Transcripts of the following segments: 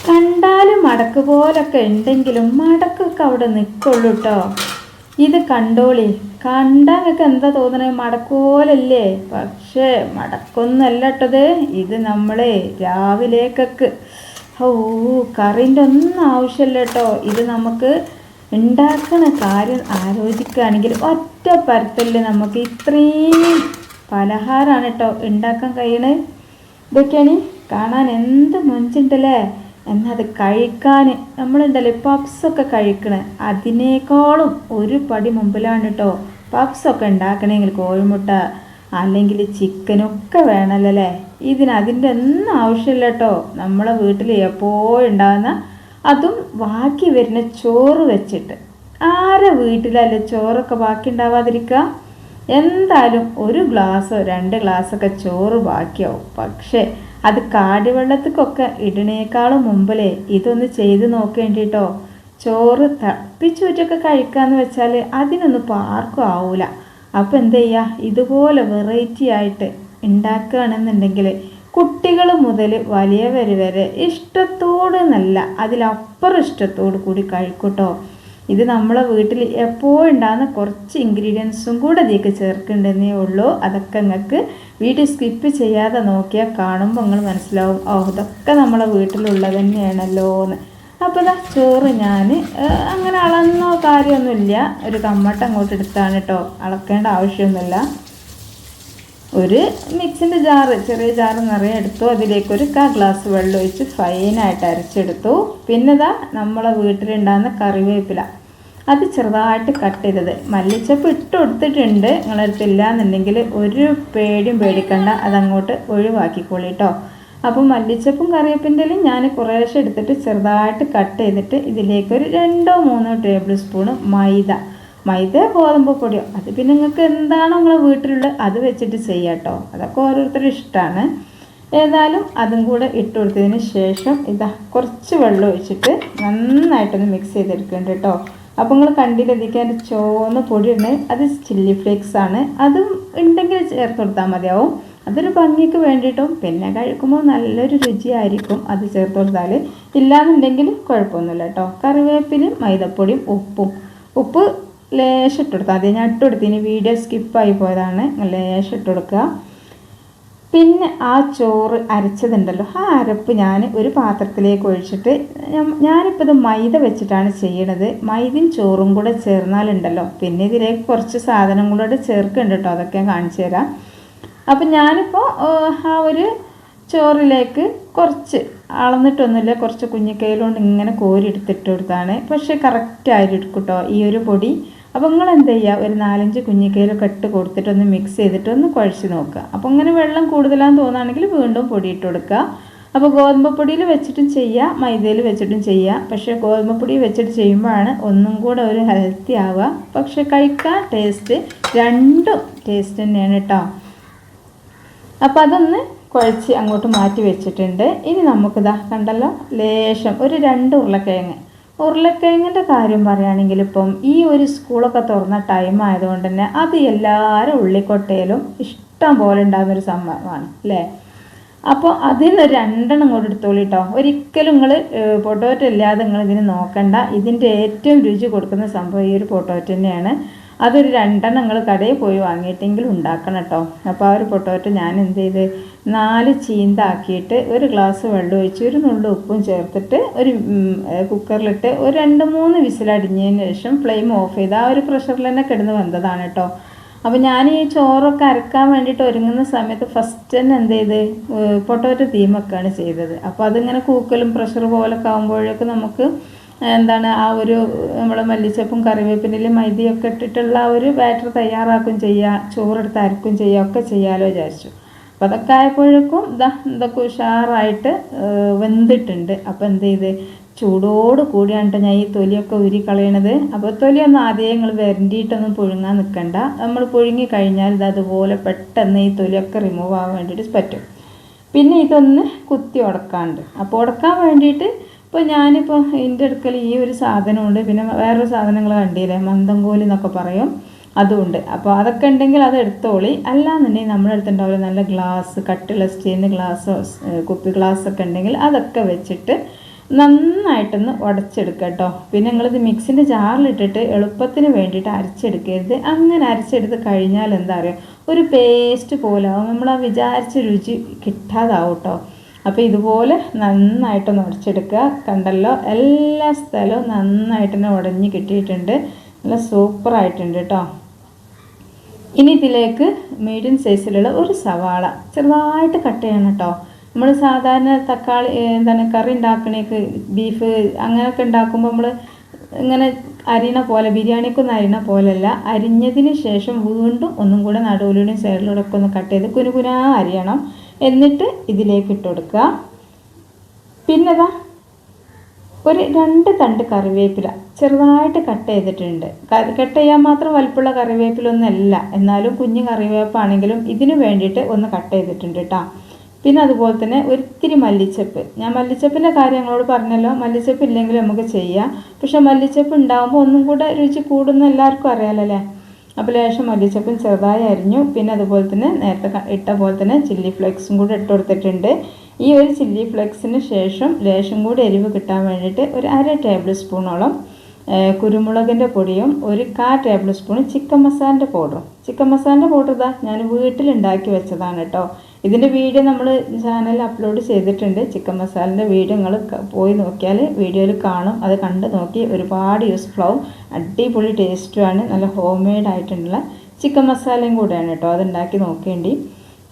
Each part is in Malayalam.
കണ്ടാലും മടക്ക് പോലൊക്കെ ഉണ്ടെങ്കിലും മടക്കൊക്കെ അവിടെ നിൽക്കുള്ളൂ കേട്ടോ. ഇത് കണ്ടോളി, കണ്ടാൽ നിങ്ങൾക്ക് എന്താ തോന്നണത്? മടക്ക് പോലല്ലേ? പക്ഷേ മടക്കൊന്നല്ല കേട്ടത്. ഇത് നമ്മളെ രാവിലേക്കൊക്കെ കറിൻ്റെ ഒന്നും ആവശ്യമില്ല കേട്ടോ. ഇത് നമുക്ക് ഉണ്ടാക്കുന്ന കാര്യം ആലോചിക്കുകയാണെങ്കിൽ ഒറ്റ പരത്തലിൽ നമുക്ക് ഇത്രയും പലഹാരമാണ് കേട്ടോ ഉണ്ടാക്കാൻ കഴിയണത്. ഇതൊക്കെയാണ് കാണാൻ എന്ത് മൊഞ്ചുണ്ടല്ലേ. എന്നാൽ അത് കഴിക്കാൻ നമ്മളുണ്ടല്ലോ പപ്സൊക്കെ കഴിക്കണേ അതിനേക്കാളും ഒരു പടി മുമ്പിലാണ് കേട്ടോ. പപ്സൊക്കെ ഉണ്ടാക്കണമെങ്കിൽ കോഴിമുട്ട അല്ലെങ്കിൽ ചിക്കനൊക്കെ വേണമല്ലേ. അതിൻ്റെ ഒന്നും ആവശ്യമില്ല കേട്ടോ. നമ്മളെ വീട്ടിൽ എപ്പോഴും ഉണ്ടാകുന്ന അതും ബാക്കി വരുന്ന ചോറ് വെച്ചിട്ട് ആരെ വീട്ടിലല്ലേ ചോറൊക്കെ ബാക്കി ഉണ്ടാവാതിരിക്കുക? എന്തായാലും ഒരു ഗ്ലാസ്സോ 2 ഗ്ലാസ്സൊക്കെ ചോറ് ബാക്കിയാവും. പക്ഷേ അത് കാടിവെള്ളത്തിക്കൊക്കെ ഇടണേക്കാളും മുമ്പിലേ ഇതൊന്ന് ചെയ്ത് നോക്കേണ്ടിട്ടോ. ചോറ് തപ്പിച്ചൂറ്റൊക്കെ കഴിക്കാമെന്ന് വെച്ചാൽ അതിനൊന്നും പാർക്കും ആവൂല. അപ്പം എന്ത് ചെയ്യുക, ഇതുപോലെ വെറൈറ്റി ആയിട്ട് ഉണ്ടാക്കുകയാണെന്നുണ്ടെങ്കിൽ കുട്ടികൾ മുതൽ വലിയവർ വരെ ഇഷ്ടത്തോട് നല്ല അതിലപ്പുറം ഇഷ്ടത്തോടു കൂടി കഴിക്കൂട്ടോ. ഇത് നമ്മളെ വീട്ടിൽ എപ്പോഴും ഉണ്ടാകുന്ന കുറച്ച് ഇൻഗ്രീഡിയൻസും കൂടെ ഇതിലേക്ക് ചേർക്കേണ്ടതേ ഉള്ളൂ. അതൊക്കെ നിങ്ങൾക്ക് വീഡിയോ സ്കിപ്പ് ചെയ്യാതെ നോക്കിയാൽ കാണുമ്പോൾ നിങ്ങൾ മനസ്സിലാവും, ഇതൊക്കെ നമ്മളെ വീട്ടിലുള്ളത് തന്നെയാണല്ലോ എന്ന്. അപ്പോൾ ഇതാ ചോറ് ഞാൻ അങ്ങനെ അളന്നോ കാര്യമൊന്നുമില്ല, ഒരു കമ്മട്ട അങ്ങോട്ട് എടുത്താണ് കേട്ടോ. അളക്കേണ്ട ആവശ്യമൊന്നുമില്ല. ഒരു മിക്സിൻ്റെ ജാറ്, ചെറിയ ജാറ് നിറയെ എടുത്തു. അതിലേക്ക് ഒരു 1/4 ഗ്ലാസ് വെള്ളം ഒഴിച്ച് ഫൈനായിട്ട് അരച്ചെടുത്തു. പിന്നെ ഇതാ നമ്മളെ വീട്ടിലുണ്ടാകുന്ന കറിവേപ്പില അത് ചെറുതായിട്ട് കട്ട് ചെയ്തത്, മല്ലിച്ചപ്പ് ഇട്ട് കൊടുത്തിട്ടുണ്ട്. നിങ്ങളടുത്തില്ല എന്നുണ്ടെങ്കിൽ ഒരു പേടിയും പേടിക്കണ്ട, അതങ്ങോട്ട് ഒഴിവാക്കിക്കോളി കേട്ടോ. അപ്പോൾ മല്ലിച്ചപ്പും കറിവേപ്പിൻ്റെലും ഞാൻ കുറേശ്ശെ എടുത്തിട്ട് ചെറുതായിട്ട് കട്ട് ചെയ്തിട്ട് ഇതിലേക്ക് ഒരു 2-3 ടേബിൾ സ്പൂണ് മൈദ ഗോതമ്പ് പൊടിയോ അത് പിന്നെ നിങ്ങൾക്ക് എന്താണോ നിങ്ങളെ വീട്ടിലുള്ളത് അത് വെച്ചിട്ട് ചെയ്യാം കേട്ടോ. അതൊക്കെ ഓരോരുത്തരും ഇഷ്ടമാണ്. ഏതായാലും അതും കൂടെ ഇട്ട് കൊടുത്തതിന് ശേഷം ഇതാ കുറച്ച് വെള്ളം ഒഴിച്ചിട്ട് നന്നായിട്ടൊന്ന് മിക്സ് ചെയ്തെടുക്കുന്നുണ്ട് കേട്ടോ. അപ്പോൾ നിങ്ങൾ കണ്ടില്ലതിക്കാൻ ചുവന്ന പൊടിയുണ്ട്, അത് ചില്ലി ഫ്ലേക്സ് ആണ്. അതും ഉണ്ടെങ്കിൽ ചേർത്ത് കൊടുത്താൽ മതിയാവും. അതൊരു ഭംഗിക്ക് വേണ്ടിയിട്ടും പിന്നെ കഴിക്കുമ്പോൾ നല്ലൊരു രുചിയായിരിക്കും അത് ചേർത്ത് കൊടുത്താൽ. ഇല്ലാന്നുണ്ടെങ്കിൽ കുഴപ്പമൊന്നുമില്ല കേട്ടോ. കറിവേപ്പിലും മൈദപ്പൊടിയും ഉപ്പ് ലേശം ഇട്ട് കൊടുക്കുക. അതേ ഞാൻ ഇട്ട് കൊടുത്തിന്, വീഡിയോ സ്കിപ്പായി പോയതാണ്. ലേശം ഇട്ട് കൊടുക്കുക. പിന്നെ ആ ചോറ് അരച്ചതുണ്ടല്ലോ, ആ അരപ്പ് ഞാൻ ഒരു പാത്രത്തിലേക്ക് ഒഴിച്ചിട്ട്, ഞാനിപ്പോൾ ഇത് മൈദ വെച്ചിട്ടാണ് ചെയ്യണത്. മൈദയും ചോറും കൂടെ ചേർന്നാലുണ്ടല്ലോ പിന്നെ ഇതിലേക്ക് കുറച്ച് സാധനം കൂടെ ചേർക്കുന്നുണ്ട് കേട്ടോ. അതൊക്കെ ഞാൻ കാണിച്ചു തരാം. അപ്പം ഞാനിപ്പോൾ ആ ഒരു ചോറിലേക്ക് കുറച്ച് അളന്നിട്ടൊന്നുമില്ല, കുറച്ച് കുഞ്ഞിക്കൈയിലുകൊണ്ട് ഇങ്ങനെ കോരി എടുത്തിട്ട് കൊടുത്താണ്. പക്ഷേ കറക്റ്റായിരിക്കും കേട്ടോ ഈ ഒരു പൊടി. അപ്പോൾ നിങ്ങൾ എന്ത് ചെയ്യുക, ഒരു 4-5 കുഞ്ഞിക്കൈയിലൊക്കെ ഇട്ട് കൊടുത്തിട്ടൊന്ന് മിക്സ് ചെയ്തിട്ട് ഒന്ന് കുഴച്ച് നോക്കുക. അപ്പോൾ ഇങ്ങനെ വെള്ളം കൂടുതലാണെന്ന് തോന്നുകയാണെങ്കിൽ വീണ്ടും പൊടി ഇട്ട് കൊടുക്കുക. അപ്പോൾ ഗോതമ്പ് പൊടിയിൽ വെച്ചിട്ടും ചെയ്യുക, മൈദയിൽ വെച്ചിട്ടും ചെയ്യുക. പക്ഷേ ഗോതമ്പ് പൊടി വെച്ചിട്ട് ചെയ്യുമ്പോഴാണ് ഒന്നും കൂടെ ഒരു ഹെൽത്തി ആവുക. പക്ഷേ കഴിക്കാൻ ടേസ്റ്റ് രണ്ടും ടേസ്റ്റ് തന്നെയാണ് കേട്ടോ. അപ്പോൾ അതൊന്ന് കുഴച്ച് അങ്ങോട്ട് മാറ്റി വെച്ചിട്ടുണ്ട്. ഇനി നമുക്കിതാ കണ്ടല്ലോ ലേശം ഒരു 2 ഉരുളക്കിഴങ്ങിൻ്റെ കാര്യം പറയുകയാണെങ്കിൽ ഇപ്പം ഈ ഒരു സ്കൂളൊക്കെ തുറന്ന ടൈം ആയതുകൊണ്ട് തന്നെ അത് എല്ലാവരും ഉള്ളിക്കൊട്ടയിലും ഇഷ്ടം പോലെ ഉണ്ടാകുന്നൊരു സംഭവമാണ് അല്ലേ. അപ്പോൾ അതിന് 2 കൂടെ എടുത്തോളൂ കേട്ടോ. ഒരിക്കലും നിങ്ങൾ പൊട്ടോറ്റോ ഇല്ലാതെ നിങ്ങൾ ഇതിന് നോക്കണ്ട. ഇതിൻ്റെ ഏറ്റവും രുചി കൊടുക്കുന്ന സംഭവം ഈ ഒരു പൊട്ടോറ്റോ തന്നെയാണ്. അതൊരു 2 നിങ്ങൾ കടയിൽ പോയി വാങ്ങിയിട്ടെങ്കിലും ഉണ്ടാക്കണം കേട്ടോ. അപ്പോൾ ആ ഒരു പൊട്ടോറ്റോ ഞാൻ എന്ത് ചെയ്ത് 4 ചീന്താക്കിയിട്ട് 1 ഗ്ലാസ് വെള്ളം ഒഴിച്ച് ഒരു നുള്ളു ഉപ്പും ചേർത്തിട്ട് ഒരു കുക്കറിലിട്ട് ഒരു 2-3 വിസിലടിഞ്ഞതിന് ശേഷം ഫ്ലെയിം ഓഫ് ചെയ്ത് ആ ഒരു പ്രഷറിൽ തന്നെ കിടന്ന് വന്നതാണ് കേട്ടോ. അപ്പോൾ ഞാൻ ഈ ചോറൊക്കെ അരക്കാൻ വേണ്ടിയിട്ട് ഒരുങ്ങുന്ന സമയത്ത് ഫസ്റ്റ് തന്നെ എന്ത് ചെയ്ത് പൊട്ടോറ്റോ തീമൊക്കെയാണ് ചെയ്തത്. അപ്പോൾ അതിങ്ങനെ കൂക്കലും പ്രഷർ പോലൊക്കെ ആകുമ്പോഴേക്ക് നമുക്ക് എന്താണ് ആ ഒരു നമ്മളെ മല്ലിച്ചപ്പും കറിവേപ്പിൻ്റെയും മൈദയൊക്കെ ഇട്ടിട്ടുള്ള ആ ഒരു ബാറ്റർ തയ്യാറാക്കും ചെയ്യുക, ചോറെടുത്ത് അരക്കും ചെയ്യുക, ഒക്കെ ചെയ്യാമല്ലോ വിചാരിച്ചു. അപ്പോൾ അതൊക്കെ ആയപ്പോഴേക്കും ഇതൊക്കെ ഉഷാറായിട്ട് വെന്തിട്ടുണ്ട്. അപ്പോൾ എന്ത് ചെയ്ത് ചൂടോട് കൂടിയാണ് ഞാൻ ഈ തൊലിയൊക്കെ ഉരി കളയണത്. അപ്പോൾ തൊലിയൊന്നും ആദ്യം നിങ്ങൾ വരണ്ടിയിട്ടൊന്നും പുഴുങ്ങാൻ നിൽക്കണ്ട. നമ്മൾ പുഴുങ്ങി കഴിഞ്ഞാൽ ഇത് അതുപോലെ പെട്ടെന്ന് ഈ തൊലിയൊക്കെ റിമൂവ് ആവാൻ വേണ്ടിയിട്ട് പറ്റും. പിന്നെ ഇതൊന്ന് കുത്തി ഉടക്കാണ്ട്. അപ്പോൾ ഉടക്കാൻ വേണ്ടിയിട്ട് ഇപ്പോൾ ഞാനിപ്പോൾ എൻ്റെ അടുക്കൽ ഈ ഒരു സാധനമുണ്ട്. പിന്നെ വേറൊരു സാധനങ്ങൾ കണ്ടില്ലേ, മന്ദംകോലി എന്നൊക്കെ പറയും, അതുമുണ്ട്. അപ്പോൾ അതൊക്കെ ഉണ്ടെങ്കിൽ അത് എടുത്തോളി. അല്ലാന്നുണ്ടെങ്കിൽ നമ്മുടെ അടുത്തുണ്ടാവില്ല നല്ല ഗ്ലാസ്, കട്ടുള്ള സ്റ്റീലിൻ്റെ ഗ്ലാസ്സോ കുപ്പി ഗ്ലാസ്സൊക്കെ ഉണ്ടെങ്കിൽ അതൊക്കെ വെച്ചിട്ട് നന്നായിട്ടൊന്ന് ഉടച്ചെടുക്കുക കേട്ടോ. പിന്നെ നിങ്ങളിത് മിക്സിൻ്റെ ജാറിലിട്ടിട്ട് എളുപ്പത്തിന് വേണ്ടിയിട്ട് അരച്ചെടുക്കരുത്. അങ്ങനെ അരച്ചെടുത്ത് കഴിഞ്ഞാൽ എന്താ പറയുക, ഒരു പേസ്റ്റ് പോലെ ആവും, നമ്മൾ ആ വിചാരിച്ച രുചി കിട്ടാതാവും കേട്ടോ. അപ്പോൾ ഇതുപോലെ നന്നായിട്ടൊന്ന് ഉടച്ചെടുക്കുക. കണ്ടല്ലോ, എല്ലാ സ്ഥലവും നന്നായിട്ട് തന്നെ ഉടഞ്ഞ് കിട്ടിയിട്ടുണ്ട്, നല്ല സൂപ്പറായിട്ടുണ്ട് കേട്ടോ. ഇനി ഇതിലേക്ക് മീഡിയം സൈസിലുള്ള ഒരു സവാള ചെറുതായിട്ട് കട്ട് ചെയ്യണം കേട്ടോ. നമ്മൾ സാധാരണ തക്കാളി കറി ഉണ്ടാക്കണേക്ക് ബീഫ് അങ്ങനെയൊക്കെ ഉണ്ടാക്കുമ്പോൾ നമ്മൾ ഇങ്ങനെ അരിയണ പോലെ, ബിരിയാണിക്കൊന്നും അരിയണ പോലെയല്ല, അരിഞ്ഞതിന് ശേഷം വീണ്ടും ഒന്നും കൂടെ നടുവിലൂടെയും സൈഡിലൂടെ ഒക്കെ ഒന്ന് കട്ട് ചെയ്ത് കുനുകുനാ അരിയണം. എന്നിട്ട് ഇതിലേക്ക് ഇട്ട് കൊടുക്കുക. പിന്നെ ഒരു 2 തണ്ട് കറിവേപ്പില ചെറുതായിട്ട് കട്ട് ചെയ്തിട്ടുണ്ട്. കട്ട് ചെയ്യാൻ മാത്രം വലിപ്പമുള്ള കറിവേപ്പിലൊന്നുമല്ല, എന്നാലും കുഞ്ഞു കറിവേപ്പാണെങ്കിലും ഇതിന് വേണ്ടിയിട്ട് ഒന്ന് കട്ട് ചെയ്തിട്ടുണ്ട് കേട്ടോ. പിന്നെ അതുപോലെ തന്നെ ഒരിത്തിരി മല്ലിച്ചപ്പ്. ഞാൻ മല്ലിച്ചപ്പിൻ്റെ കാര്യം ഞങ്ങളോട് പറഞ്ഞല്ലോ, മല്ലിച്ചപ്പ് ഇല്ലെങ്കിൽ നമുക്ക് ചെയ്യാം, പക്ഷെ മല്ലിച്ചപ്പ് ഉണ്ടാകുമ്പോൾ ഒന്നും കൂടെ രുചി കൂടുന്ന എല്ലാവർക്കും അറിയാമല്ലോ അല്ലേ. അപ്പോൾ ലേശം മല്ലിച്ചപ്പും ചെറുതായി അരിഞ്ഞു. പിന്നെ അതുപോലെ തന്നെ നേരത്തെ ഇട്ട പോലെ തന്നെ ചില്ലി ഫ്ലേക്സും കൂടെ ഇട്ട് കൊടുത്തിട്ടുണ്ട്. ഈ ഒരു ചില്ലി ഫ്ലേക്സിന് ശേഷം ലേശം കൂടി എരിവ് കിട്ടാൻ വേണ്ടിയിട്ട് ഒരു 1/2 ടേബിൾ സ്പൂണോളം കുരുമുളകിൻ്റെ പൊടിയും 1/4 ടേബിൾ സ്പൂൺ ചിക്കൻ മസാലൻ്റെ പൗഡറും. ചിക്കൻ മസാലൻ്റെ പൗഡർ ഞാൻ വീട്ടിലുണ്ടാക്കി വെച്ചതാണ് കേട്ടോ. ഇതിൻ്റെ വീഡിയോ നമ്മൾ ചാനലിൽ അപ്ലോഡ് ചെയ്തിട്ടുണ്ട്. ചിക്കൻ മസാലൻ്റെ വീഡിയോ നിങ്ങൾ പോയി നോക്കിയാൽ വീഡിയോയിൽ കാണും. അത് കണ്ട് നോക്കി ഒരുപാട് യൂസ്ഫുൾ ആവും. അടിപൊളി ടേസ്റ്റുമാണ്. നല്ല ഹോം മെയ്ഡ് ആയിട്ടുള്ള ചിക്കൻ മസാലയും കൂടെയാണ് കേട്ടോ. അതുണ്ടാക്കി നോക്കേണ്ടി.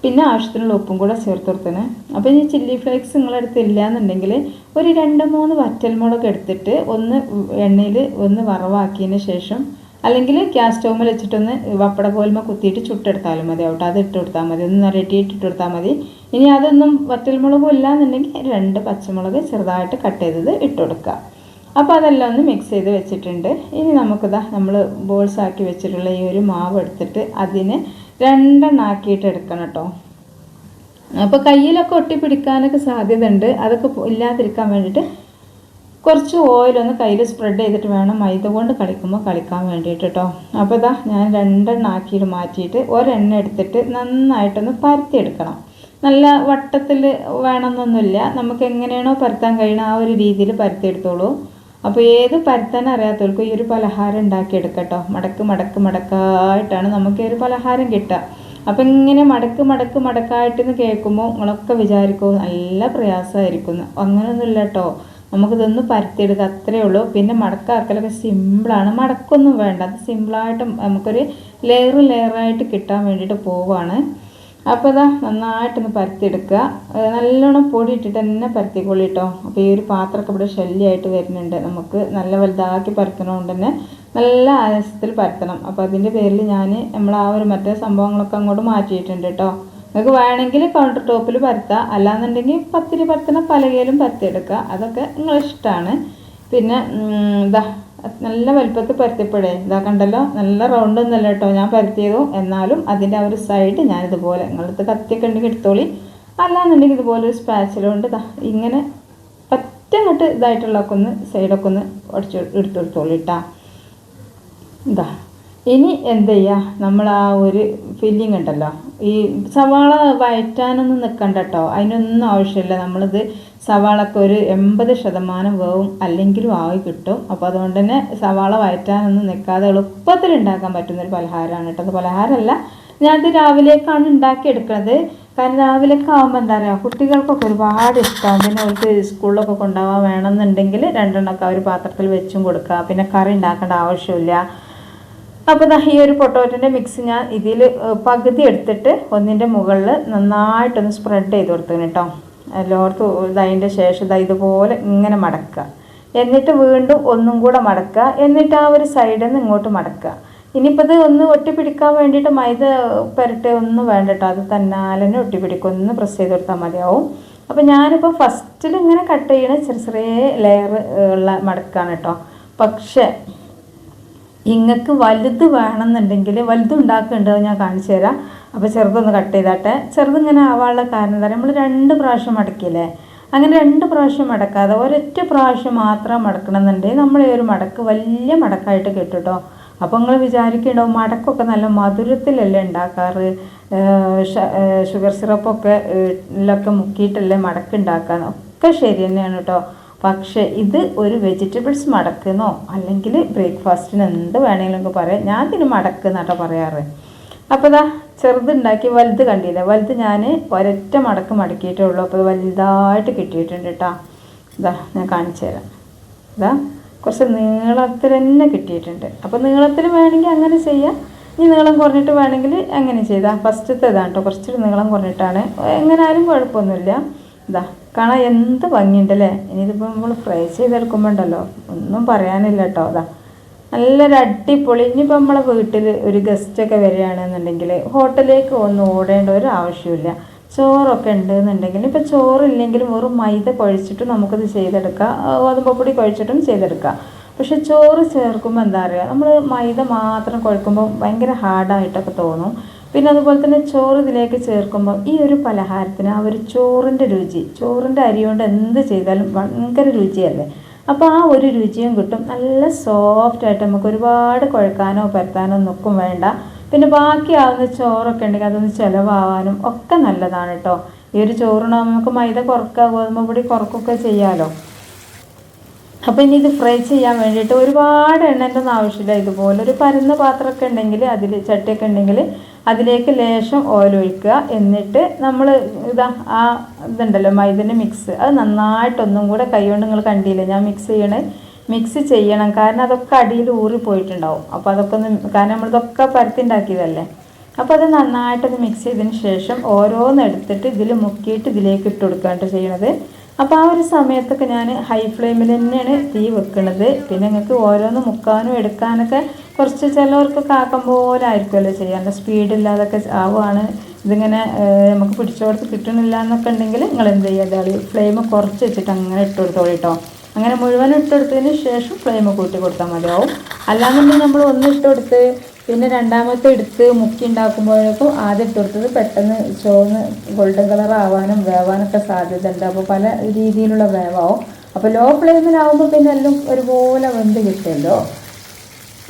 പിന്നെ ആവശ്യത്തിനുള്ള ഉപ്പും കൂടെ ചേർത്ത് കൊടുത്തത്. അപ്പോൾ ഈ ചില്ലി ഫ്ലേക്സ് നിങ്ങളടുത്ത് ഇല്ല എന്നുണ്ടെങ്കിൽ ഒരു 2-3 വറ്റൽമുളക് എടുത്തിട്ട് ഒന്ന് എണ്ണയിൽ ഒന്ന് വറവാക്കിയതിന് ശേഷം, അല്ലെങ്കിൽ ഗ്യാസ് സ്റ്റൗമിൽ വെച്ചിട്ടൊന്ന് വപ്പട കോൽമ കുത്തിയിട്ട് ചുട്ടെടുത്താലും മതി കേട്ടോ. അത് ഇട്ട് കൊടുത്താൽ മതി, ഒന്ന് നിരട്ടിയിട്ട് ഇട്ട് കൊടുത്താൽ മതി. ഇനി അതൊന്നും വറ്റൽമുളകും ഇല്ല എന്നുണ്ടെങ്കിൽ 2 പച്ചമുളക് ചെറുതായിട്ട് കട്ട് ചെയ്തത് ഇട്ട് കൊടുക്കുക. അപ്പോൾ അതെല്ലാം ഒന്ന് മിക്സ് ചെയ്ത് വെച്ചിട്ടുണ്ട്. ഇനി നമുക്കിതാ നമ്മൾ ബോൾസ് ആക്കി വെച്ചിട്ടുള്ള ഈ ഒരു മാവ് എടുത്തിട്ട് അതിനെ 2 എണ്ണാക്കിയിട്ട് എടുക്കണം കേട്ടോ. അപ്പോൾ കയ്യിലൊക്കെ ഒട്ടിപ്പിടിക്കാനൊക്കെ സാധ്യത ഉണ്ട്. അതൊക്കെ ഇല്ലാതിരിക്കാൻ വേണ്ടിയിട്ട് കുറച്ച് ഓയിലൊന്ന് കയ്യിൽ സ്പ്രെഡ് ചെയ്തിട്ട് വേണം മൈദ കൊണ്ട് കളിക്കാൻ വേണ്ടിയിട്ട് കേട്ടോ. അപ്പോൾ ഞാൻ 2 എണ്ണാക്കിയിട്ട് മാറ്റിയിട്ട് ഒരെണ്ണ എടുത്തിട്ട് നന്നായിട്ടൊന്ന് പരത്തിയെടുക്കണം. നല്ല വട്ടത്തിൽ വേണമെന്നൊന്നുമില്ല, നമുക്ക് എങ്ങനെയാണോ പരത്താൻ കഴിയണം ആ ഒരു രീതിയിൽ പരത്തിയെടുത്തോളൂ. അപ്പോൾ ഏത് പരത്താൻ അറിയാത്തവർക്കും ഈ ഒരു പലഹാരം ഉണ്ടാക്കിയെടുക്കട്ടോ. മടക്കായിട്ടാണ് നമുക്ക് ഈ ഒരു പലഹാരം കിട്ടുക. അപ്പം ഇങ്ങനെ മടക്കായിട്ടെന്ന് കേൾക്കുമ്പോൾ നിങ്ങളൊക്കെ വിചാരിക്കും നല്ല പ്രയാസമായിരിക്കുന്നു. അങ്ങനെയൊന്നുമില്ല കേട്ടോ. നമുക്കിതൊന്ന് പരത്തിയെടുക്കുക, അത്രയേ ഉള്ളൂ. പിന്നെ മടക്കാക്കലൊക്കെ സിമ്പിളാണ്, മടക്കൊന്നും വേണ്ട. അത് സിമ്പിളായിട്ട് നമുക്കൊരു ലെയറായിട്ട് കിട്ടാൻ വേണ്ടിയിട്ട് പോവുകയാണ്. അപ്പോൾ നന്നായിട്ടൊന്ന് പരത്തിയെടുക്കുക. നല്ലോണം പൊടി ഇട്ടിട്ട് തന്നെ പരത്തിക്കൊള്ളി കേട്ടോ. അപ്പോൾ ഈ ഒരു പാത്രമൊക്കെ ഇവിടെ ശല്യമായിട്ട് വരുന്നുണ്ട്. നമുക്ക് നല്ല വലുതാക്കി പരത്തണതുകൊണ്ട് തന്നെ നല്ല ആയാസത്തിൽ പരത്തണം. അപ്പോൾ അതിൻ്റെ പേരിൽ നമ്മൾ ആ ഒരു മറ്റേ സംഭവങ്ങളൊക്കെ അങ്ങോട്ട് മാറ്റിയിട്ടുണ്ട് കേട്ടോ. നിങ്ങൾക്ക് വേണമെങ്കിൽ കൗണ്ടർ ടോപ്പിൽ പരത്താം, അല്ലാന്നുണ്ടെങ്കിൽ പത്തിരി പരത്തണ പലകയിലും പരത്തിയെടുക്കുക. അതൊക്കെ നിങ്ങളിഷ്ടമാണ്. പിന്നെ നല്ല വലുപ്പത്തിൽ പരത്തിപ്പോഴേ കണ്ടല്ലോ, നല്ല റൗണ്ടൊന്നുമല്ല കേട്ടോ ഞാൻ പരത്തിയതും. എന്നാലും അതിൻ്റെ ആ ഒരു സൈഡ് ഞാനിതുപോലെ, നിങ്ങളടുത്ത് കത്തിയൊക്കെ ഉണ്ടെങ്കിൽ എടുത്തോളി, അല്ലാന്നുണ്ടെങ്കിൽ ഇതുപോലെ ഒരു സ്പാച്ചില കൊണ്ട് ഇങ്ങനെ പറ്റങ്ങോട്ട് ഇതായിട്ടുള്ളതൊക്കെ ഒന്ന് സൈഡൊക്കെ ഒന്ന് എടുത്തോളി കേട്ടാ. ഇനി എന്ത് ചെയ്യുക, നമ്മൾ ആ ഒരു ഫില്ലിങ് ഉണ്ടല്ലോ, ഈ സവാള വഴറ്റാനൊന്നും നിൽക്കണ്ട കേട്ടോ. അതിനൊന്നും ആവശ്യമില്ല. നമ്മളിത് സവാളൊക്കെ ഒരു 80% വേവും അല്ലെങ്കിലും ആയി കിട്ടും. അപ്പോൾ അതുകൊണ്ട് തന്നെ സവാള വഴറ്റാനൊന്നും നിൽക്കാതെ എളുപ്പത്തിൽ ഉണ്ടാക്കാൻ പറ്റുന്നൊരു പലഹാരമാണ് കേട്ടോ. അത് പലഹാരമല്ല, ഞാനത് രാവിലേക്കാണ് ഉണ്ടാക്കിയെടുക്കുന്നത്. കാരണം രാവിലേക്ക് ആകുമ്പോൾ എന്താ പറയുക, കുട്ടികൾക്കൊക്കെ ഒരുപാട് ഇഷ്ടമാകും. പിന്നെ അവർക്ക് സ്കൂളിലൊക്കെ കൊണ്ടുപോകാൻ വേണമെന്നുണ്ടെങ്കിൽ 2 എണ്ണമൊക്കെ ഒരു പാത്രത്തിൽ വെച്ചും കൊടുക്കുക. പിന്നെ കറി ഉണ്ടാക്കേണ്ട ആവശ്യമില്ല. അപ്പോൾ ഈ ഒരു പൊട്ടോറ്റോൻ്റെ മിക്സ് ഞാൻ ഇതിൽ പകുതി എടുത്തിട്ട് ഒന്നിൻ്റെ മുകളിൽ നന്നായിട്ടൊന്ന് സ്പ്രെഡ് ചെയ്ത് കൊടുത്തതിന് കേട്ടോ. എല്ലായിടത്തും ഇതതിൻ്റെ ശേഷം ഇതുപോലെ ഇങ്ങനെ മടക്കുക. എന്നിട്ട് വീണ്ടും ഒന്നും കൂടെ മടക്കുക. എന്നിട്ട് ആ ഒരു സൈഡിൽ നിന്ന് ഇങ്ങോട്ട് മടക്കുക. ഇനിയിപ്പോൾ ഇത് ഒന്ന് ഒട്ടിപ്പിടിക്കാൻ വേണ്ടിയിട്ട് മൈദ പുരട്ടെ ഒന്നും വേണ്ട കേട്ടോ. അത് തന്നാലെ ഒട്ടിപ്പിടിക്കും. ഒന്ന് പ്രസ് ചെയ്ത് കൊടുത്താൽ മതിയാവും. അപ്പോൾ ഞാനിപ്പോൾ ഫസ്റ്റിൽ ഇങ്ങനെ കട്ട് ചെയ്യണ ചെറിയ ലെയർ ഉള്ള മടക്കാണ് കേട്ടോ. പക്ഷേ നിങ്ങൾക്ക് വലുത് വേണമെന്നുണ്ടെങ്കിൽ വലുത് ഉണ്ടാക്കുന്നുണ്ട്, ഞാൻ കാണിച്ചു തരാം. അപ്പോൾ ചെറുതൊന്ന് കട്ട് ചെയ്താട്ടെ. ചെറുതിങ്ങനെ ആവാനുള്ള കാരണം എന്താ, നമ്മൾ 2 പ്രാവശ്യം മടക്കില്ലേ, അങ്ങനെ 2 പ്രാവശ്യം മടക്കാതെ ഒരൊറ്റ പ്രാവശ്യം മാത്രം മടക്കണമെന്നുണ്ടെങ്കിൽ നമ്മൾ ഈ ഒരു മടക്ക് വലിയ മടക്കായിട്ട് കിട്ടും കേട്ടോ. അപ്പോൾ നിങ്ങൾ വിചാരിക്കുന്നുണ്ടാവും മടക്കൊക്കെ നല്ല മധുരത്തിലല്ലേ ഉണ്ടാക്കാറ്, ഷുഗർ സിറപ്പൊക്കെ ഇതിലൊക്കെ മുക്കിയിട്ടല്ലേ മടക്ക് ഉണ്ടാക്കാന്ന്. ഒക്കെ ശരി തന്നെയാണ് കേട്ടോ. പക്ഷേ ഇത് ഒരു വെജിറ്റബിൾസ് മടക്കുന്നോ അല്ലെങ്കിൽ ബ്രേക്ക്ഫാസ്റ്റിന് എന്ത് വേണമെങ്കിലും പറയാം. ഞാൻ ഇതിന് മടക്ക് എന്നാട്ടോ പറയാറ്. അപ്പോൾ ഇതാ ചെറുതുണ്ടാക്കി വലുത് കണ്ടില്ലേ, വലുത് ഞാൻ ഒരൊറ്റ മടക്ക് മടക്കിയിട്ടേ ഉള്ളൂ. അപ്പോൾ വലുതായിട്ട് കിട്ടിയിട്ടുണ്ട് കേട്ടോ. ഇതാ ഞാൻ കാണിച്ചു തരാം. ഇതാ കുറച്ച് നീളത്തിൽ തന്നെ കിട്ടിയിട്ടുണ്ട്. അപ്പോൾ നീളത്തിൽ വേണമെങ്കിൽ അങ്ങനെ ചെയ്യാം, ഇനി നീളം കുറഞ്ഞിട്ട് വേണമെങ്കിൽ അങ്ങനെ ചെയ്താൽ. ഫസ്റ്റത്തെ ഇതാണ് കേട്ടോ, കുറച്ചൊരു നീളം കുറഞ്ഞിട്ടാണ്, എങ്ങനെയാലും കുഴപ്പമൊന്നുമില്ല. ഇതാ കാണാൻ എന്ത് ഭംഗിയുണ്ടല്ലേ. ഇനി ഇതിപ്പോൾ നമ്മൾ ഫ്രൈ ചെയ്തെടുക്കുമ്പോൾ ഉണ്ടല്ലോ ഒന്നും പറയാനില്ല കേട്ടോ. അതാ നല്ലൊരു അടിപൊളി. ഇനിയിപ്പോൾ നമ്മളെ വീട്ടിൽ ഒരു ഗസ്റ്റൊക്കെ വരികയാണെന്നുണ്ടെങ്കിൽ ഹോട്ടലിലേക്ക് ഒന്നും ഓടേണ്ട ഒരു ആവശ്യമില്ല. ചോറൊക്കെ ഉണ്ടെന്നുണ്ടെങ്കിൽ ഇപ്പോൾ ചോറില്ലെങ്കിലും വെറും മൈദ കുഴച്ചിട്ട് നമുക്കത് ചെയ്തെടുക്കാം, ഗോതമ്പപ്പൊടി കുഴച്ചിട്ടും ചെയ്തെടുക്കാം. പക്ഷെ ചോറ് ചേർക്കുമ്പോൾ എന്താ പറയുക, നമ്മൾ മൈദ മാത്രം കുഴക്കുമ്പോൾ ഭയങ്കര ഹാർഡായിട്ടൊക്കെ തോന്നും. പിന്നെ അതുപോലെ തന്നെ ചോറ് ഇതിലേക്ക് ചേർക്കുമ്പോൾ ഈ ഒരു പലഹാരത്തിന് ആ ഒരു ചോറിൻ്റെ രുചി, ചോറിൻ്റെ അരി കൊണ്ട് എന്ത് ചെയ്താലും ഭയങ്കര രുചിയല്ലേ. അപ്പോൾ ആ ഒരു രുചിയും കിട്ടും. നല്ല സോഫ്റ്റായിട്ട് നമുക്ക് ഒരുപാട് കുഴക്കാനോ പരത്താനോ ഒന്നും വേണ്ട. പിന്നെ ബാക്കിയാവുന്ന ചോറൊക്കെ ഉണ്ടെങ്കിൽ അതൊന്ന് ചിലവാകാനും ഒക്കെ നല്ലതാണ് കേട്ടോ. ഈ ഒരു ചോറിനാകുമ്പോൾ നമുക്ക് മൈദ കുറക്കുക, ഗോതമ്പൊടി കുറക്കുകയൊക്കെ ചെയ്യാമല്ലോ. അപ്പോൾ ഇനി ഇത് ഫ്രൈ ചെയ്യാൻ വേണ്ടിയിട്ട് ഒരുപാട് എണ്ണേൻ്റെ ഒന്നും ആവശ്യമില്ല. ഇതുപോലെ ഒരു പരന്ന പാത്രമൊക്കെ ഉണ്ടെങ്കിൽ, അതിൽ ചട്ടിയൊക്കെ ഉണ്ടെങ്കിൽ അതിലേക്ക് ലേശം ഓയിൽ ഒഴിക്കുക. എന്നിട്ട് നമ്മൾ ഇതാ ആ ഇതുണ്ടല്ലോ മൈദൻ്റെ മിക്സ്, അത് നന്നായിട്ടൊന്നും കൂടെ കൈകൊണ്ട്, നിങ്ങൾ കണ്ടില്ലേ ഞാൻ മിക്സ് ചെയ്യണം. കാരണം അതൊക്കെ അടിയിൽ ഊറിപ്പോയിട്ടുണ്ടാവും. അപ്പോൾ അതൊക്കെ ഒന്ന്, കാരണം നമ്മളിതൊക്കെ പരത്തിണ്ടാക്കിയതല്ലേ. അപ്പോൾ അത് നന്നായിട്ടൊന്ന് മിക്സ് ചെയ്തതിന് ശേഷം ഓരോന്ന് എടുത്തിട്ട് ഇതിൽ മുക്കിയിട്ട് ഇതിലേക്ക് ഇട്ട് കൊടുക്കുകയാണ് ചെയ്യണത്. അപ്പോൾ ആ ഒരു സമയത്തൊക്കെ ഞാൻ ഹൈ ഫ്ലെയിമിൽ തന്നെയാണ് തീ വെക്കുന്നത്. പിന്നെ നിങ്ങൾക്ക് ഓരോന്ന് മുക്കാനും എടുക്കാനൊക്കെ കുറച്ച് ചിലവർക്കൊക്കെ ആക്കം പോലെ ആയിരിക്കുമല്ലോ ചെയ്യാൻ, സ്പീഡില്ലാതൊക്കെ ആവുകയാണ്. ഇതിങ്ങനെ നമുക്ക് പിടിച്ചോടത്ത് കിട്ടണില്ല എന്നൊക്കെ ഉണ്ടെങ്കിൽ നിങ്ങൾ എന്ത് ചെയ്യുക, ഫ്ലെയിം കുറച്ച് വെച്ചിട്ട് അങ്ങനെ ഇട്ട് കൊടുത്തോളൂ കേട്ടോ. അങ്ങനെ മുഴുവൻ ഇട്ടെടുത്തതിന് ശേഷം ഫ്ലെയിം കൂട്ടി കൊടുത്താൽ മതിയാവും. അല്ലാന്നുണ്ടെങ്കിൽ നമ്മൾ ഒന്ന് ഇട്ട് കൊടുത്ത് പിന്നെ രണ്ടാമത്തെ എടുത്ത് മുക്കി ഉണ്ടാക്കുമ്പോഴേക്കും ആദ്യം ഇട്ട് കൊടുത്തത് പെട്ടെന്ന് ചോന്ന് ഗോൾഡൻ കളർ ആവാനും വേവാനൊക്കെ സാധ്യത ഉണ്ട്. അപ്പോൾ പല രീതിയിലുള്ള വേവാവും. അപ്പോൾ ലോ ഫ്ലെയിമിലാവുമ്പോൾ പിന്നെ എല്ലാം ഒരുപോലെ വെന്ത് കിട്ടുമല്ലോ.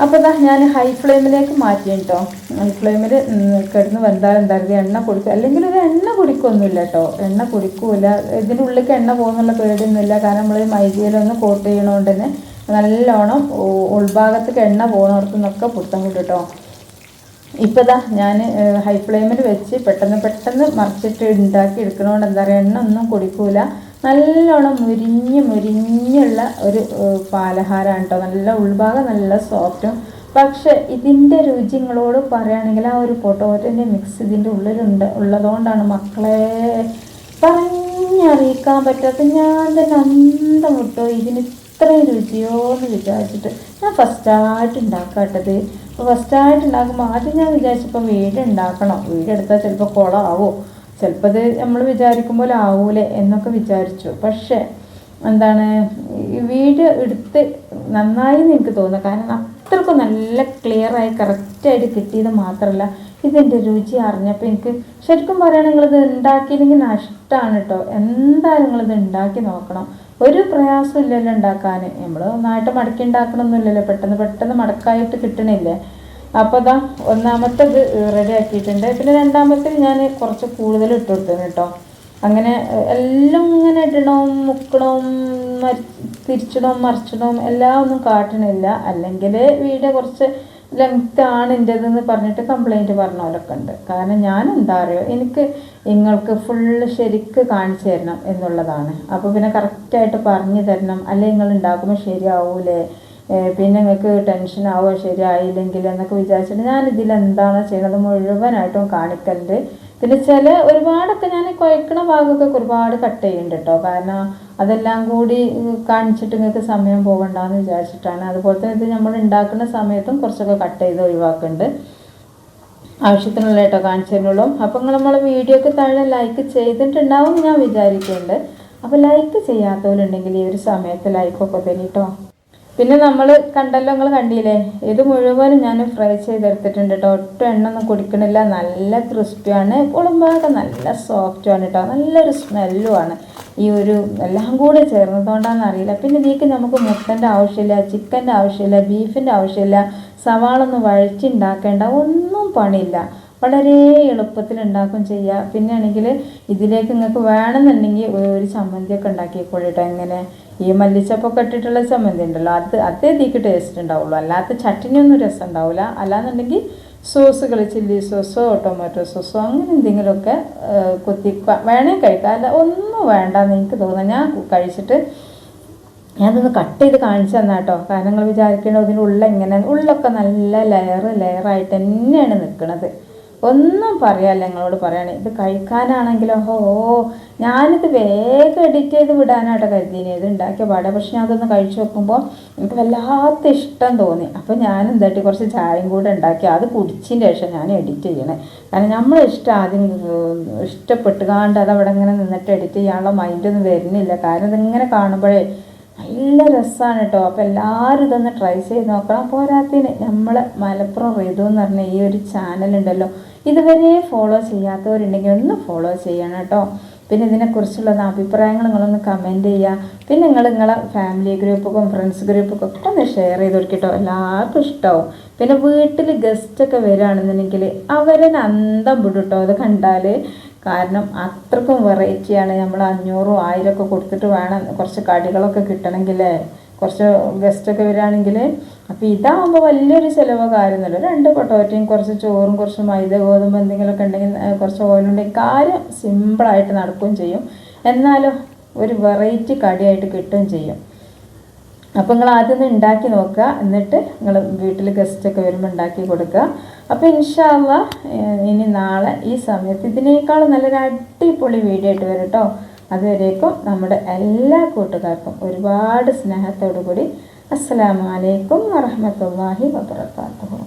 അപ്പോൾ ഇതാ ഞാൻ ഹൈ ഫ്ലെയിമിലേക്ക് മാറ്റി കേട്ടോ. ഹൈ ഫ്ലെയിമിൽ കിടന്ന് വെന്താൽ എന്തായാലും എണ്ണ കുടിക്കും, അല്ലെങ്കിൽ ഒരു എണ്ണ കുടിക്കൊന്നുമില്ല കേട്ടോ. എണ്ണ കുടിക്കൂല, ഇതിൻ്റെ ഉള്ളിലേക്ക് എണ്ണ പോകുന്നുള്ള പേടിയൊന്നുമില്ല. കാരണം നമ്മൾ മൈദയിലൊന്ന് കോട്ട് ചെയ്യണോണ്ട് തന്നെ നല്ലോണം ഉൾഭാഗത്തേക്ക് എണ്ണ പോകുന്നിടത്തു നിന്നൊക്കെ പുറത്തം കിട്ടും കേട്ടോ. ഇപ്പോൾ ഇതാ ഞാൻ ഹൈ ഫ്ലെയിമിൽ വെച്ച് പെട്ടെന്ന് മറിച്ചിട്ട് ഉണ്ടാക്കി എടുക്കണോണ്ട് എന്താ പറയുക, എണ്ണ ഒന്നും കുടിക്കൂല. നല്ലോണം മുരിഞ്ഞുള്ള ഒരു പലഹാരമാണ് കേട്ടോ. നല്ല ഉൾഭാഗം നല്ല സോഫ്റ്റും. പക്ഷെ ഇതിൻ്റെ രുചി നിങ്ങളോട് പറയുകയാണെങ്കിൽ ആ ഒരു പൊട്ടോറ്റോൻ്റെ മിക്സ് ഇതിൻ്റെ ഉള്ളതുകൊണ്ടാണ് മക്കളെ പറഞ്ഞറിയിക്കാൻ പറ്റാത്ത. ഞാൻ തന്നെ അന്തം വിട്ടോ, ഇതിന് ഇത്രയും രുചിയോ എന്ന് വിചാരിച്ചിട്ട്. ഞാൻ ഫസ്റ്റായിട്ട് ഉണ്ടാക്കാട്ടത്. അപ്പോൾ ഫസ്റ്റായിട്ട് ഉണ്ടാക്കുമ്പോൾ ആദ്യം ഞാൻ വിചാരിച്ചപ്പോൾ വീടുണ്ടാക്കണം, വീടെടുത്താൽ ചിലപ്പോൾ കുളമാവോ, ചിലപ്പോൾ അത് നമ്മൾ വിചാരിക്കുമ്പോൾ ആവൂലേ എന്നൊക്കെ വിചാരിച്ചു. പക്ഷേ എന്താണ്, ഈ വീഡിയോ എടുത്ത് നന്നായി എന്ന് എനിക്ക് തോന്നുന്നു. കാരണം അത്രക്കും നല്ല ക്ലിയറായി കറക്റ്റായിട്ട് കിട്ടിയത് മാത്രമല്ല, ഇതിൻ്റെ രുചി അറിഞ്ഞപ്പോൾ എനിക്ക് ശരിക്കും പറയുകയാണെങ്കിൽ നിങ്ങളിത് ഉണ്ടാക്കിയില്ലെങ്കിൽ നഷ്ടമാണ് കേട്ടോ. എന്തായാലും നിങ്ങളിത് ഉണ്ടാക്കി നോക്കണം. ഒരു പ്രയാസം ഇല്ലല്ലോ ഉണ്ടാക്കാൻ. നമ്മൾ ഒന്നായിട്ട് മടക്കി ഉണ്ടാക്കണമൊന്നുമില്ലല്ലോ, പെട്ടെന്ന് മടക്കായിട്ട് കിട്ടണില്ലേ. അപ്പോൾ ഇതാ ഒന്നാമത്തേത് റെഡി ആക്കിയിട്ടുണ്ട്. പിന്നെ രണ്ടാമത്തെ ഞാൻ കുറച്ച് കൂടുതൽ ഇട്ട് കൊടുത്തത് കേട്ടോ. അങ്ങനെ എല്ലാം ഇങ്ങനെ ഇടണം, മുക്കണം, തിരിച്ചിടണം, മറിച്ചിടണം എല്ലാം ഒന്നും കാട്ടണില്ല. അല്ലെങ്കിൽ വീഡിയോ കുറച്ച് ലെങ്ത് ആണ് എൻ്റെതെന്ന് പറഞ്ഞിട്ട് കംപ്ലൈൻറ്റ് പറഞ്ഞവരൊക്കെ ഉണ്ട്. കാരണം ഞാൻ എന്താ പറയുക, എനിക്ക് നിങ്ങൾക്ക് ഫുള്ള് ശരിക്ക് കാണിച്ചു തരണം എന്നുള്ളതാണ്. അപ്പോൾ പിന്നെ കറക്റ്റായിട്ട് പറഞ്ഞു തരണം, അല്ലെങ്കിൽ നിങ്ങൾ ഉണ്ടാക്കുമ്പോൾ ശരിയാവൂലേ, പിന്നെ നിങ്ങൾക്ക് ടെൻഷനാവുക ശരിയായില്ലെങ്കിൽ എന്നൊക്കെ വിചാരിച്ചിട്ട് ഞാൻ ഇതിലെന്താണോ ചെയ്യുന്നത് മുഴുവനായിട്ടും കാണിക്കലുണ്ട്. പിന്നെ ഒരുപാടൊക്കെ ഞാൻ കുഴക്കണ ഭാഗമൊക്കെ ഒരുപാട് കട്ട് ചെയ്യുന്നുണ്ട് കേട്ടോ. കാരണം അതെല്ലാം കൂടി കാണിച്ചിട്ട് നിങ്ങൾക്ക് സമയം പോകണ്ടെന്ന് വിചാരിച്ചിട്ടാണ്. അതുപോലെ തന്നെ ഇത് നമ്മൾ ഉണ്ടാക്കുന്ന സമയത്തും കുറച്ചൊക്കെ കട്ട് ചെയ്ത് ഒഴിവാക്കുന്നുണ്ട്. ആവശ്യത്തിനുള്ള കേട്ടോ കാണിച്ചു തരുന്നുള്ളൂ. അപ്പോൾ നിങ്ങൾ നമ്മളെ വീഡിയോക്ക് താഴെ ലൈക്ക് ചെയ്തിട്ടുണ്ടാവും ഞാൻ വിചാരിക്കുന്നുണ്ട്. അപ്പോൾ ലൈക്ക് ചെയ്യാത്തവരുണ്ടെങ്കിൽ ഈ ഒരു സമയത്ത് ലൈക്കൊക്കെ തരും കേട്ടോ. പിന്നെ നമ്മൾ കണ്ടല്ലോ, നിങ്ങൾ കണ്ടില്ലേ, ഇത് മുഴുവനും ഞാൻ ഫ്രൈ ചെയ്തെടുത്തിട്ടുണ്ട് കേട്ടോ. ഒട്ടും എണ്ണ ഒന്നും കുടിക്കണില്ല. നല്ല ക്രിസ്പിയാണ്, പുളമ്പാകെ നല്ല സോഫ്റ്റുമാണ് കേട്ടോ. നല്ലൊരു സ്മെല്ലുമാണ്. ഈ ഒരു എല്ലാം കൂടെ ചേർന്നതുകൊണ്ടാണെന്ന് അറിയില്ല. പിന്നെ ഇതിലേക്ക് നമുക്ക് മുട്ടൻ്റെ ആവശ്യമില്ല, ചിക്കൻ്റെ ആവശ്യമില്ല, ബീഫിൻ്റെ ആവശ്യമില്ല, സവാള ഒന്നും വഴച്ചുണ്ടാക്കേണ്ട ഒന്നും പണിയില്ല. വളരെ എളുപ്പത്തിൽ ഉണ്ടാക്കും ചെയ്യുക. പിന്നെ ആണെങ്കിൽ ഇതിലേക്ക് നിങ്ങൾക്ക് വേണമെന്നുണ്ടെങ്കിൽ ഒരു ചമ്മന്തിയൊക്കെ ഉണ്ടാക്കിക്കോളൂ കേട്ടോ. എങ്ങനെ ഈ മല്ലിച്ചപ്പൊക്കെ ഇട്ടിട്ടുള്ള ചമ്മന്തി ഉണ്ടല്ലോ, അതേ ഇതിക്ക് ടേസ്റ്റ് ഉണ്ടാവുള്ളൂ. അല്ലാത്ത ചട്ടിനിയൊന്നും രസം ഉണ്ടാവില്ല. അല്ലാന്നുണ്ടെങ്കിൽ സോസുകൾ, ചില്ലി സോസോ ടൊമാറ്റോ സോസോ അങ്ങനെ എന്തെങ്കിലുമൊക്കെ കുത്തി വേണേൽ കഴിക്കാം. അല്ല ഒന്നും വേണ്ടെന്ന് എനിക്ക് തോന്നുന്നു. ഞാൻ കഴിച്ചിട്ട് ഞാനതൊന്ന് കട്ട് ചെയ്ത് കാണിച്ചു തന്നാ കേട്ടോ. കാരണം നിങ്ങൾ വിചാരിക്കണോ ഇതിൻ്റെ ഉള്ളൊക്കെ നല്ല ലെയറായിട്ട് തന്നെയാണ് നിൽക്കുന്നത്. ഒന്നും പറയാല്ല നിങ്ങളോട് പറയണേ. ഇത് കഴിക്കാനാണെങ്കിലോ ഞാനിത് വേഗം എഡിറ്റ് ചെയ്ത് വിടാനാട്ടോ കരുതിയിന് ഇത് ഉണ്ടാക്കിയ പാടെ. പക്ഷെ ഞാൻ അതൊന്ന് കഴിച്ചു നോക്കുമ്പോൾ എനിക്ക് വല്ലാത്ത ഇഷ്ടം തോന്നി. അപ്പോൾ ഞാൻ എന്താട്ടി കുറച്ച് ചായയും കൂടെ ഉണ്ടാക്കി അത് കുടിച്ചതിന് ശേഷം ഞാൻ എഡിറ്റ് ചെയ്യണേ. കാരണം നമ്മൾ ആദ്യം ഇഷ്ടപ്പെട്ടുകാണ്ട് അതവിടെ ഇങ്ങനെ നിന്നിട്ട് എഡിറ്റ് ചെയ്യാനുള്ള മൈൻഡൊന്നും വരുന്നില്ല. കാരണം ഇതിങ്ങനെ കാണുമ്പോഴേ നല്ല രസമാണ് കേട്ടോ. അപ്പോൾ എല്ലാവരും ഇതൊന്ന് ട്രൈ ചെയ്ത് നോക്കണം. പോരാത്തതിന് നമ്മൾ മലപ്പുറം റിതു എന്ന് പറഞ്ഞ ഈ ഒരു ചാനലുണ്ടല്ലോ, ഇതുവരെ ഫോളോ ചെയ്യാത്തവരുണ്ടെങ്കിൽ ഒന്ന് ഫോളോ ചെയ്യണം കേട്ടോ. പിന്നെ ഇതിനെക്കുറിച്ചുള്ള അഭിപ്രായങ്ങൾ നിങ്ങളൊന്ന് കമൻറ്റ് ചെയ്യുക. പിന്നെ നിങ്ങളെ ഫാമിലി ഗ്രൂപ്പൊക്കെ ഫ്രണ്ട്സ് ഗ്രൂപ്പൊക്കെ ഒക്കെ ഒന്ന് ഷെയർ ചെയ്ത് കൊടുക്കട്ടോ. എല്ലാവർക്കും ഇഷ്ടമാവും. പിന്നെ വീട്ടിൽ ഗസ്റ്റൊക്കെ വരികയാണെന്നുണ്ടെങ്കിൽ അവരെ അന്തം വിടും കേട്ടോ അത് കണ്ടാൽ. കാരണം അത്രക്കും വെറൈറ്റിയാണ്. നമ്മൾ 500 1000 കൊടുത്തിട്ട് വേണം കുറച്ച് കടികളൊക്കെ കിട്ടണമെങ്കിൽ, കുറച്ച് ഗസ്റ്റൊക്കെ വരികയാണെങ്കിൽ. അപ്പോൾ ഇതാകുമ്പോൾ വലിയൊരു ചിലവോ കാര്യമൊന്നുമില്ല. 2 പൊട്ടോറ്റയും കുറച്ച് ചോറും കുറച്ച് മൈദ ഗോതമ്പ് എന്തെങ്കിലുമൊക്കെ ഉണ്ടെങ്കിൽ കുറച്ച് ഓയിലുണ്ടെങ്കിൽ കാര്യം സിമ്പിളായിട്ട് നടക്കുകയും ചെയ്യും. എന്നാലും ഒരു വെറൈറ്റി കടിയായിട്ട് കിട്ടുകയും ചെയ്യും. അപ്പോൾ നിങ്ങൾ ആദ്യം ഉണ്ടാക്കി നോക്കുക. എന്നിട്ട് നിങ്ങൾ വീട്ടിൽ ഗസ്റ്റൊക്കെ വരുമ്പോൾ ഉണ്ടാക്കി കൊടുക്കുക. അപ്പോൾ ഇൻഷാ അല്ലാഹ് ഇനി നാളെ ഈ സമയത്ത് ഇതിനേക്കാളും നല്ലൊരു അടിപൊളി വീഡിയോ ആയിട്ട് വരും കേട്ടോ. അതുവരേക്കും നമ്മുടെ എല്ലാ കൂട്ടുകാർക്കും ഒരുപാട് സ്നേഹത്തോടു കൂടി അസ്സലാമു അലൈക്കും വറഹ്മത്തുള്ളാഹി വബറകാതുഹു.